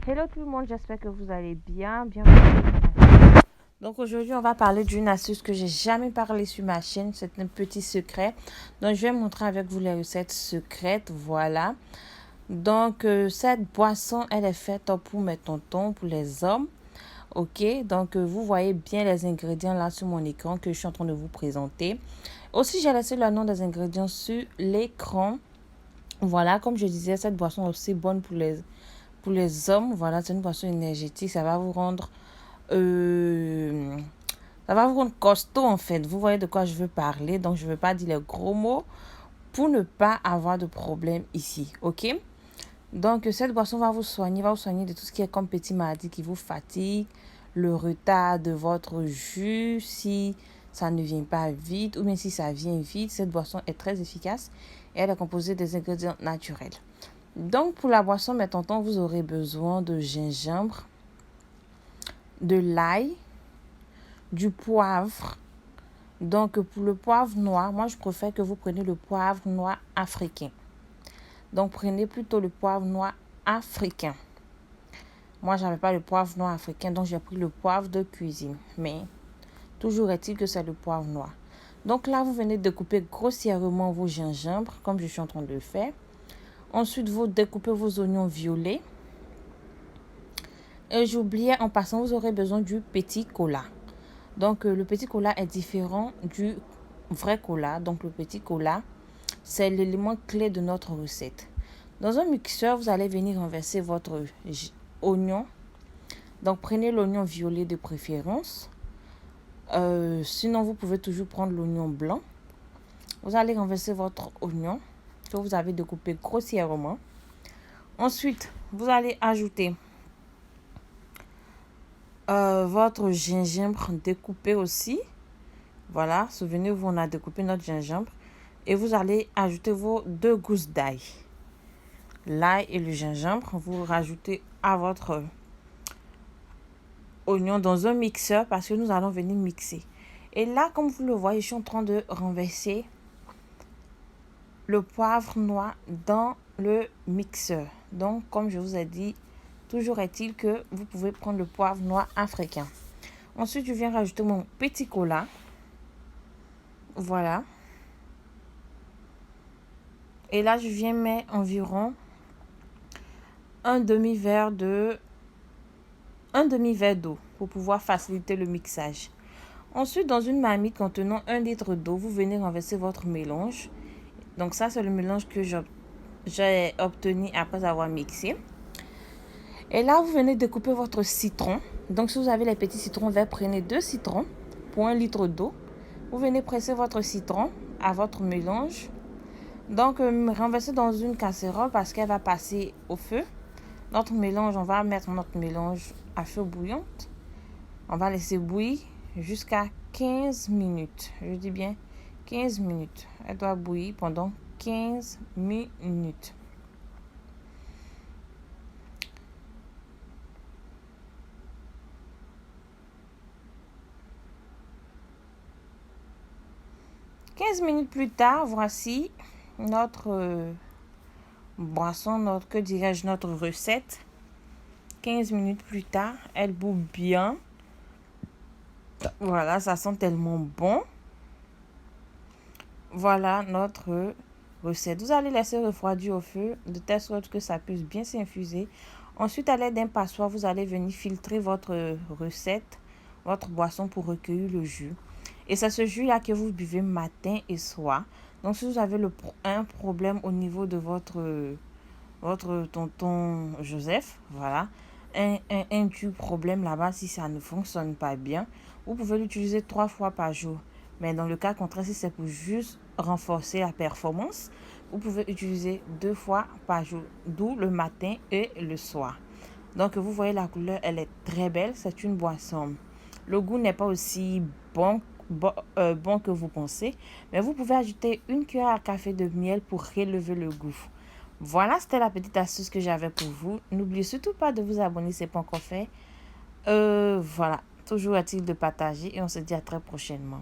Hello tout le monde, j'espère que vous allez bien. Bienvenue. Donc aujourd'hui, on va parler d'une astuce que j'ai jamais parlé sur ma chaîne. C'est un petit secret. Donc je vais montrer avec vous les recettes secrètes. Voilà. Donc cette boisson, elle est faite pour mes tontons, pour les hommes. Ok, donc vous voyez bien les ingrédients là sur mon écran que je suis en train de vous présenter. Aussi, j'ai laissé le nom des ingrédients sur l'écran. Voilà, comme je disais, cette boisson est aussi bonne pour les hommes. Voilà, c'est une boisson énergétique. Ça va vous rendre costaud en fait. Vous voyez de quoi je veux parler. Donc, je ne veux pas dire les gros mots pour ne pas avoir de problème ici. Ok? Donc, cette boisson va vous soigner de tout ce qui est comme petite maladie qui vous fatigue, le retard de votre jus, si ça ne vient pas vite ou bien si ça vient vite. Cette boisson est très efficace et elle est composée des ingrédients naturels. Donc, pour la boisson, mes tontons, vous aurez besoin de gingembre, de l'ail, du poivre. Donc, pour le poivre noir, moi, je préfère que vous preniez le poivre noir africain. Donc, prenez plutôt le poivre noir africain. Moi, je n'avais pas le poivre noir africain, donc j'ai pris le poivre de cuisine. Mais, toujours est-il que c'est le poivre noir. Donc là, vous venez de couper grossièrement vos gingembres, comme je suis en train de le faire. Ensuite, vous découpez vos oignons violets. Et j'oubliais, en passant, vous aurez besoin du petit cola. Donc, le petit cola est différent du vrai cola. Donc, le petit cola, c'est l'élément clé de notre recette. Dans un mixeur, vous allez venir renverser votre oignon. Donc, prenez l'oignon violet de préférence. Sinon, vous pouvez toujours prendre l'oignon blanc. Vous allez renverser votre oignon que vous avez découpé grossièrement. Ensuite, vous allez ajouter votre gingembre découpé aussi. Voilà, souvenez-vous, on a découpé notre gingembre. Et vous allez ajouter vos 2 gousses d'ail. L'ail et le gingembre, vous rajoutez à votre oignon dans un mixeur parce que nous allons venir mixer. Et là, comme vous le voyez, je suis en train de renverser le poivre noir dans le mixeur. Donc, comme je vous ai dit, toujours est-il que vous pouvez prendre le poivre noir africain. Ensuite, je viens rajouter mon petit cola. Voilà. Et là, je viens mettre environ un demi-verre d'eau pour pouvoir faciliter le mixage. Ensuite, dans une marmite contenant 1 litre d'eau, vous venez renverser votre mélange. Donc ça, c'est le mélange que j'ai obtenu après avoir mixé. Et là, vous venez découper votre citron. Donc si vous avez les petits citrons verts, prenez 2 citrons pour 1 litre d'eau. Vous venez presser votre citron à votre mélange. Donc, renversez dans une casserole parce qu'elle va passer au feu. Notre mélange, on va mettre notre mélange à feu bouillant. On va laisser bouillir jusqu'à 15 minutes. Je dis bien 15 minutes. Elle doit bouillir pendant 15 minutes. « 15 minutes plus tard, voici notre boisson, notre recette. 15 minutes plus tard, elle bout bien. Voilà, ça sent tellement bon. Voilà notre recette. Vous allez laisser refroidir au feu de telle sorte que ça puisse bien s'infuser. Ensuite, à l'aide d'un passoire, vous allez venir filtrer votre recette, votre boisson pour recueillir le jus. Et c'est ce jus-là que vous buvez matin et soir. Donc, si vous avez un problème au niveau de votre tonton Joseph, voilà, un problème là-bas, si ça ne fonctionne pas bien, vous pouvez l'utiliser 3 fois par jour. Mais dans le cas contraire, si c'est pour juste renforcer la performance, vous pouvez utiliser 2 fois par jour, d'où le matin et le soir. Donc, vous voyez la couleur, elle est très belle. C'est une boisson. Le goût n'est pas aussi bon que vous pensez, mais vous pouvez ajouter 1 cuillère à café de miel pour relever le goût. Voilà, c'était la petite astuce que j'avais pour vous. N'oubliez surtout pas de vous abonner si ce n'est pas encore fait. Voilà, toujours est-il de partager et on se dit à très prochainement.